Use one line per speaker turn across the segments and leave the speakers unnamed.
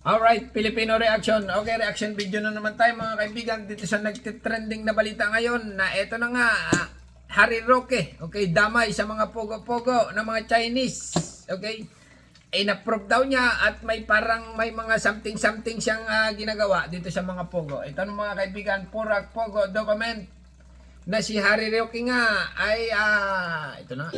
Alright, Filipino reaction. Okay, reaction video na naman tayo mga kaibigan dito sa nagtitrending na balita ngayon na eto na nga, Harry Roque, okay, damay sa mga pogo-pogo ng mga Chinese, okay? In-approve daw niya at may mga something siyang ginagawa dito sa mga pogo. Ito ng mga kaibigan, Purak Pogo document na si Harry Roque nga ay ito na.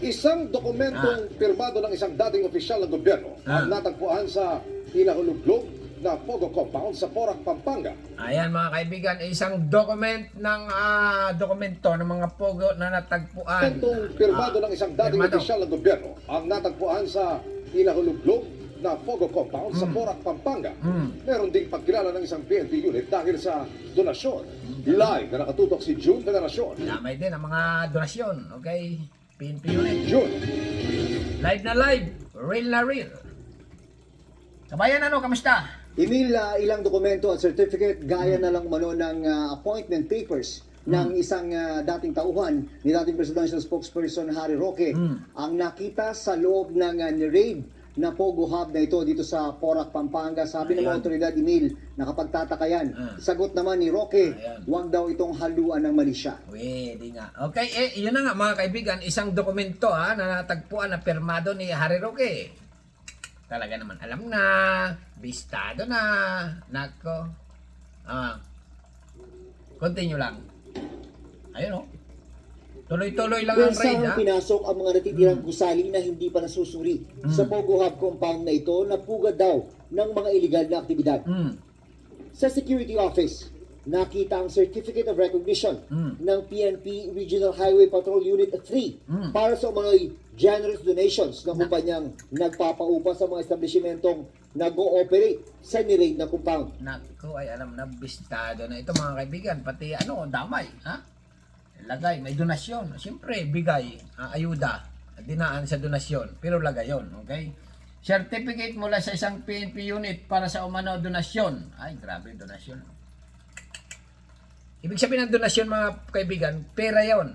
Isang dokumentong pirmado ng isang dating opisyal ng gobyerno ang natagpuan sa pinahuluglog na Pogo Compound sa Porac, Pampanga.
Ayan mga kaibigan, isang dokumento ng mga pogo na natagpuan.
Dokumentong pirmado ng isang dating
pirmado.
opisyal ng gobyerno ang natagpuan sa pinahuluglog na Pogo Compound sa Porac, Pampanga. Meron ding pagkilala ng isang PNP unit dahil sa donasyon. Live na nakatutok si June Veneracion.
Damay din ang mga donasyon, okay? PNP unit.
June,
Live na live, real na real. Kabayan, ano, kamusta?
Emil, ilang dokumento at certificate gaya na lang umano ng appointment papers ng isang dating tauhan ni dating presidential spokesperson Harry Roque ang nakita sa loob ng ni-raid na Pogo Hub na ito dito sa Porac, Pampanga. Sabi ng mga otoridad, Emil, nakapagtataka yan. Sagot naman ni Roque, huwag daw itong haluan ng mali siya.
Pwede nga. Okay, yun na nga mga kaibigan, isang dokumento na natagpuan na pirmado ni Harry Roque. Talaga naman alam na, bistado na, nako. Continue lang. Ayun tuloy-tuloy lang ang raid
Kung pinasok ang mga natitirang gusali na hindi pa nasusuri sa Pogo Hub compound na ito na pugad daw ng mga illegal na aktibidad. Sa security office, nakita ang Certificate of Recognition ng PNP Regional Highway Patrol Unit 3 para sa mga generous donations ng kumpanyang nagpapaupa sa mga establishmentong nag-ooperate sa ni-raid na compound.
Nako, ay alam na, bistado na ito mga kaibigan. Pati damay, lagay, may donasyon. Siyempre, bigay, ayuda, dinaan sa donasyon. Pero lagay yon, okay? Certificate mula sa isang PNP unit para sa umano donasyon. Ay, grabe, donasyon. Ibig sabihin ng donasyon mga kaibigan, pera yon,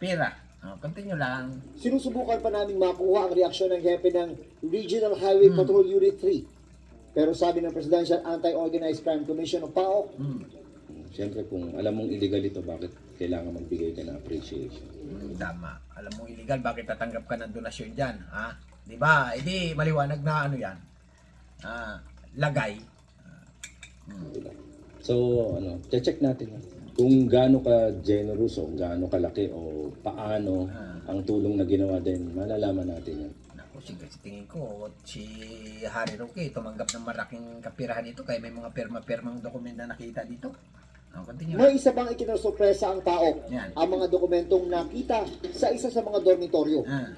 Pera. Continue lang.
Sinusubukan pa namin makuha ang reaksyon ng hepe ng Regional Highway Patrol Unit 3. Pero sabi ng Presidential Anti-Organized Crime Commission o PAOK,
Siyempre kung alam mong illegal ito, bakit kailangan magbigay ka ng appreciation?
Tama. Alam mo illegal, bakit tatanggap ka ng donasyon dyan? Di ba? Hindi maliwanag na ano yan. Lagay.
Diba? So, check natin kung gaano ka generous o gaano kalaki o paano ang tulong na ginawa din, malalaman natin yan.
Naku, sige, sa tingin ko, si Harry Roque tumanggap ng malaking kapirahan ito kaya may mga perma-permang dokumento na nakita dito. Continue.
may isa pang ikinasorpresa ang PAOK,
Yan.
ang mga dokumentong nakita sa isa sa mga dormitoryo.
Ah.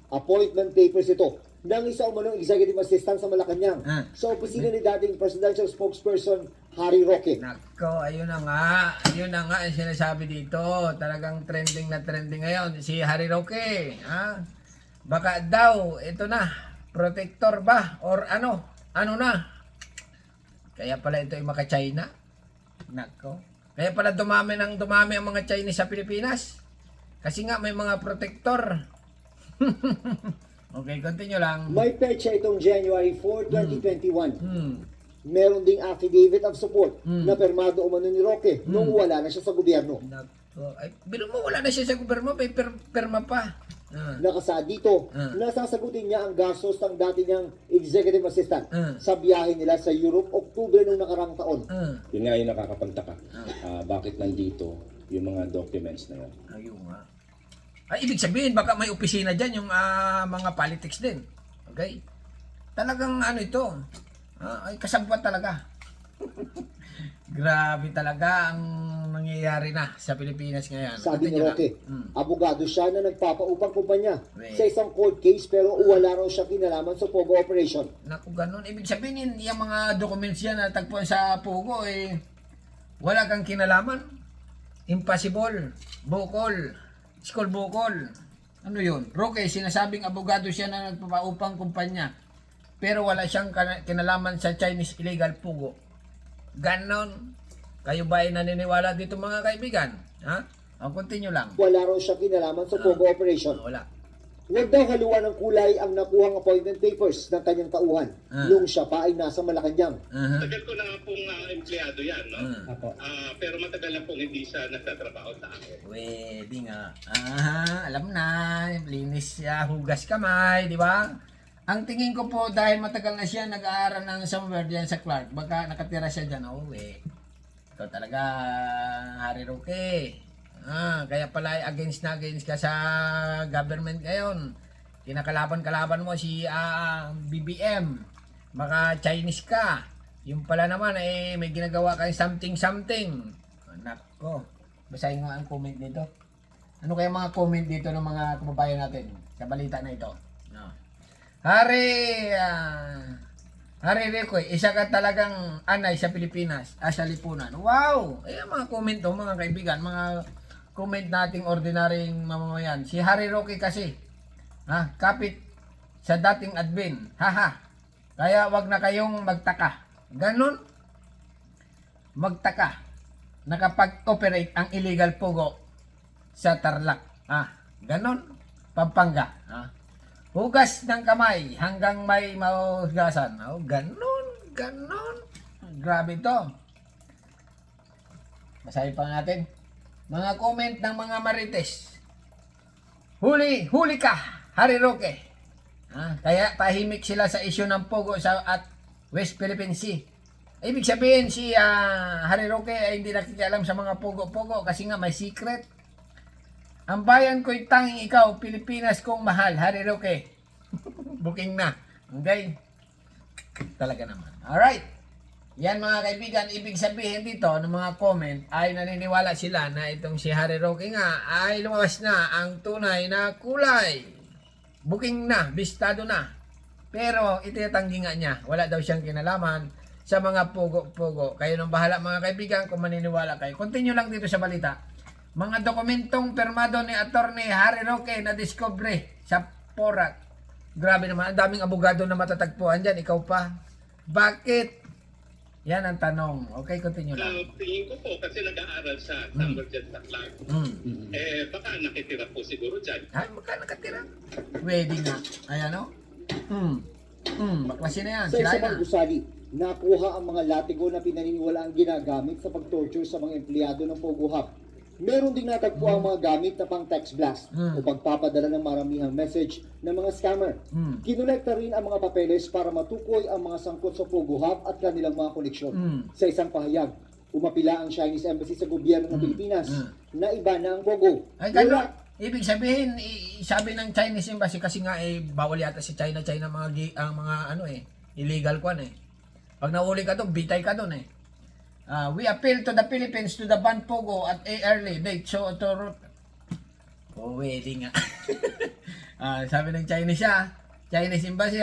Appointment papers ito ng isa umanong executive assistant sa Malacanang sa opisina ni dating presidential spokesperson Harry Roque.
Nako, ayun na nga ang sinasabi dito. Talagang trending ngayon si Harry Roque. Baka daw, ito na, protector ba? Or ano na? Kaya pala ito ay maka-China. Nako. Kaya pala dumami ang mga Chinese sa Pilipinas. Kasi nga may mga protector. Okay, continue lang.
May petsa itong January 4, 2021. Meron ding affidavit of support na permado umano ni Roque nung wala na siya sa gobyerno.
Nako. Ay, biro mo, wala na siya sa gobyerno, may perma pa.
Nakasaad dito, nasasagutin niya ang gastos ng dati niyang executive assistant sa biyahe nila sa Europe, Oktubre nung nakarang taon.
Yun nga yung nakakapagtaka. Bakit nandito yung mga documents na yan?
Ayun nga. Ay, ibig sabihin, baka may opisina dyan yung mga politics din. Okay? Talagang ito. Ay, kasabwat talaga. Grabe talaga ang nangyayari na sa Pilipinas ngayon.
Sabi ni
Continue
Roque,
lang.
abogado siya na nagpapaupang kumpanya
Wait.
sa isang court case pero wala raw siya kinalaman sa Pogo operation.
Naku, ganun. Ibig sabihin, yung mga documents yan na tagpuan sa Pogo, wala kang kinalaman. Impossible. Bukol. School bukol. Ano yun? Roque, sinasabing abogado siya na nagpapaupang kumpanya. Pero wala siyang kinalaman sa Chinese illegal Pogo. Ganon. Kayo ba ay naniniwala dito mga kaibigan? Ang continue lang.
Wala raw siya kinalaman sa Pogo operation.
Wala.
Huwag daw haluan ng kulay ang nakuhang appointment papers ng kanyang tauhan nung siya pa ay nasa Malacanang.
Tagal ko na pong empleyado yan, no?
Apo.
Pero matagal na pong hindi siya nagtatrabaho sa akin.
Pwede nga. Alam na. Linis siya, hugas kamay, di ba? Ang tingin ko po, dahil matagal na siya nag-aaral ng somewhere diyan sa Clark, baka nakatira siya dyan, ito talaga, Harry Roque. Kaya pala against na against ka sa government ngayon. Kinakalaban-kalaban mo si BBM. Baka Chinese ka. Yung pala naman may ginagawa kang something. Nako. Basahin nga ang comment dito. Ano kaya mga comment dito ng mga kababayan natin sa balita na ito? No. Harry Roque, isa ka talagang anay sa Pilipinas, sa lipunan. Wow! Ayan mga comment to, mga kaibigan, mga comment nating ordinaryong mamamayan. Si Harry Roque kasi, kapit sa dating admin. Haha. Kaya wag na kayong magtaka. Ganon. Magtaka. Nakapag-operate ang illegal pogo sa Tarlac. Ganon. Pampanga. Hugas ng kamay hanggang may mahugasan. Ganon. Grabe to. Basahin pa natin. Mga comment ng mga marites. Huli ka, Harry Roque. Kaya tahimik sila sa isyu ng pogo at West Philippine Sea. Ibig sabihin si Harry Roque ay hindi nakikialam sa mga pogo-pogo kasi nga may secret. Ang bayan ko'y tanging ikaw, Pilipinas kong mahal, Harry Roque. Booking na. Okay? Talaga naman. Alright. Yan mga kaibigan, ibig sabihin dito ng mga comment ay naniniwala sila na itong si Harry Roque nga ay lumabas na ang tunay na kulay. Booking na, bistado na. Pero itinatanggi nga niya, wala daw siyang kinalaman sa mga pogo-pogo. Kayo nang bahala mga kaibigan kung maniniwala kayo. Continue lang dito sa balita. Mga dokumentong permado ni Attorney Harry Roque na discovery sa Porac. Grabe naman, ang daming abogado na matatagpuan dyan, ikaw pa. Bakit? Yan ang tanong. Okay, continue lang.
Tingin ko po kasi nag-aaral sa somewhere dyan sa Clark. Baka nakitira po siguro dyan.
Baka nakatira. Pwede nga. Ayan o. Baklasin na yan.
Sa isa
Sirain
pang
na.
gusali, nakuha ang mga latigo na pinaniniwala ang ginagamit sa pag-torture sa mga empleyado ng Pogo Hub. Meron ding natagpo ang mga gamit na pang text blast o pagpapadala ng maramihang message ng mga scammer. Kinonekta rin ang mga papeles para matukoy ang mga sangkot sa Pogo Hub at kanilang mga koneksyon. Sa isang pahayag, umapila ang Chinese Embassy sa gobyerno ng Pilipinas na iba na ang Pogo.
Ay, gano'n. Ibig sabihin, sabi ng Chinese Embassy kasi nga bawal yata si China ang mga illegal kwan eh. Pag nahuli ka doon, bitay ka doon eh. We appeal to the Philippines to the ban Pogo at a early date. So, pwede nga. Sabi ng Chinese Embassy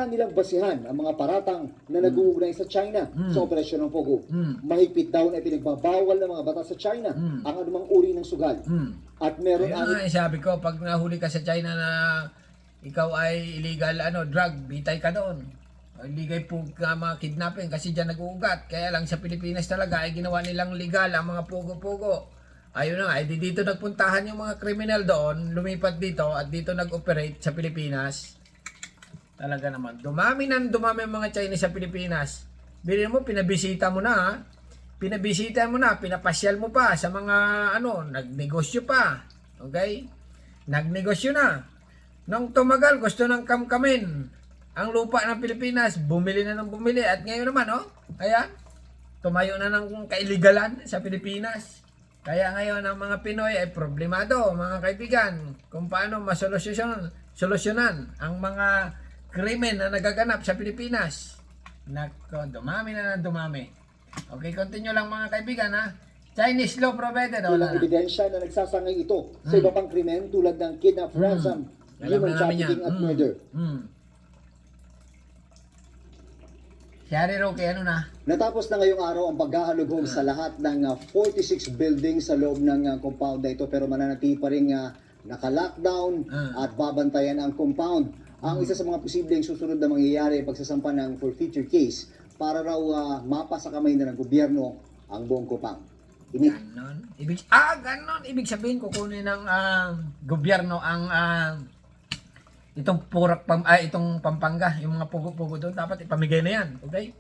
Nilang basihan ang mga paratang na nag-uugnay sa China sa operasyon ng Pogo. Mahigpit daw na ipinagbabawal ng mga batas sa China ang anumang uri ng sugal. At meron
Ayun nga, sabi ko, pag nahuli ka sa China na ikaw ay illegal drug, bitay ka doon. Illegal po mga kidnapping kasi dyan nag-uugat. Kaya lang sa Pilipinas talaga ay ginawa nilang legal ang mga pogo-pogo. Ayun na nga, dito nagpuntahan yung mga kriminal doon, lumipat dito at dito nag-operate sa Pilipinas. Talaga naman. Dumami ang mga Chinese sa Pilipinas. Bilhin mo, pinabisita mo na. Pinapasyal mo pa sa mga nagnegosyo pa. Okay? Nagnegosyo na. Nung tumagal, gusto ng kamkamin ang lupa ng Pilipinas, bumili at ngayon naman, ayan, tumayo na ng kailigalan sa Pilipinas. Kaya ngayon ang mga Pinoy ay problemado, mga kaibigan, kung paano solusyonan ang mga krimen na nagaganap sa Pilipinas. Nako, dumami na ng dumami. Okay, continue lang mga kaibigan Chinese law provider.
Walang ebidensya na nagsasangay ito sa iba pang krimen tulad ng kidnap, ransom, human trafficking at murder.
Si Harry Roque,
Natapos na ngayong araw ang paghahalugog sa lahat ng 46 buildings sa loob ng compound na ito pero mananatili pa rin naka-lockdown at babantayan ang compound. Ang isa sa mga posibleng susunod na mangyayari ay pagsasampa ng forfeiture case para raw mapa sa kamay na ng gobyerno ang buong compound.
Ganon. Ganon. Ibig sabihin, kukunin ng gobyerno ang itong itong Pampanga, yung mga pugo-pugo doon, dapat ipamigay na yan. Okay?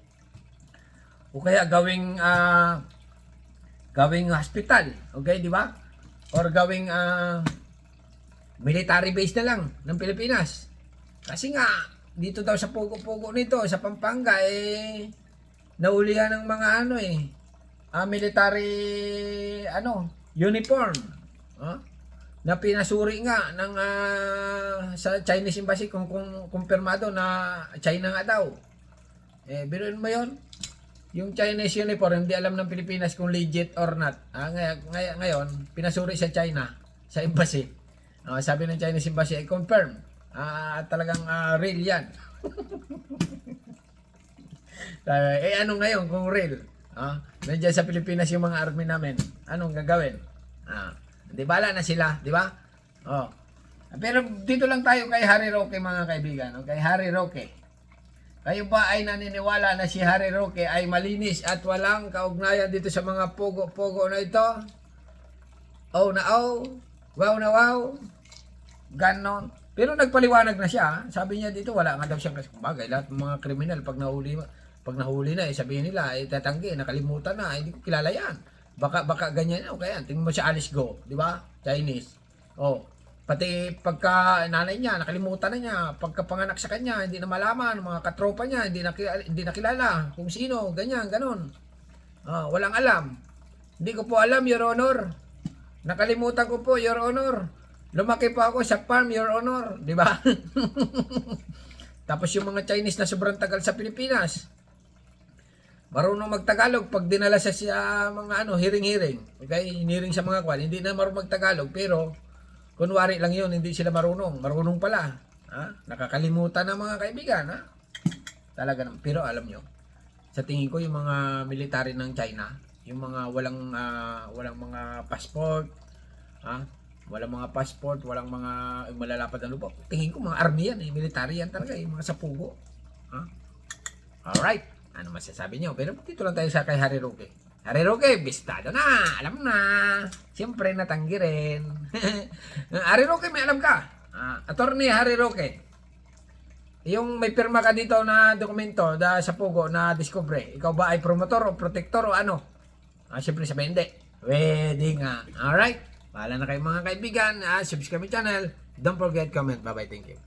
O kaya gawing hospital. Okay, di ba? Or gawing military base na lang ng Pilipinas. Kasi nga, dito daw sa pugo-pugo nito, sa Pampanga, naulihan ng mga military uniform na pinasuri nga ng sa Chinese embassy kung kumpirmado na China nga daw. Biruin mo yon, yung Chinese uniform hindi alam ng Pilipinas kung legit or not. Ngayon pinasuri sa China sa embassy. Sabi ng Chinese embassy ay confirm, talagang real yan. Ano ngayon kung real? Nandiyan sa Pilipinas yung mga army namin. Anong gagawin? Di bala na sila, di ba? Pero dito lang tayo kay Harry Roque, mga kaibigan. Kay Harry Roque. Kayo ba ay naniniwala na si Harry Roque ay malinis at walang kaugnayan dito sa mga pogo-pogo na ito? Oh na oh. Wow na wow. Ganon. Pero nagpaliwanag na siya. Sabi niya dito, wala nga daw siyang bagay. Lahat ng mga kriminal, pag nahuli na, sabihin nila, tatanggi, nakalimutan na, hindi ko kilala yan. Baka ganyan, okay yan. Tingnan mo si Alice Go, di ba? Chinese. Pati pagka nanay niya, nakalimutan na niya. Pagkapanganak sa kanya, hindi na malaman. Mga katropa niya, hindi nakilala kung sino, ganyan, ganon. Walang alam. Hindi ko po alam, Your Honor. Nakalimutan ko po, Your Honor. Lumaki po ako sa farm, Your Honor. Di ba? Tapos yung mga Chinese na sobrang tagal sa Pilipinas, marunong magtagalog pag dinala sa mga hearing-hearing. Okay? Hearing sa mga kwan. Hindi na marunong magtagalog, pero kunwari lang yun, hindi sila marunong. Marunong pala. Nakakalimutan ng mga kaibigan. Talaga naman. Pero alam nyo, sa tingin ko yung mga military ng China, yung mga walang mga passport, walang mga passport, walang mga malalapad na lupa. Tingin ko mga army yan, military yan talaga, yung mga sapugo. Alright. Ano masasabi nyo? Pero dito lang tayo sa kay Harry Roque. Harry Roque, bistado na. Alam na. Siyempre, natanggi rin. Harry Roque, may alam ka. Attorney Harry Roque. Yung may pirma ka dito na dokumento sa Pugo na discovery. Ikaw ba ay promotor o protector o ano? Siyempre sabi hindi. Pwede nga. Alright. Bahala na kayo mga kaibigan. Subscribe my channel. Don't forget comment. Bye-bye. Thank you.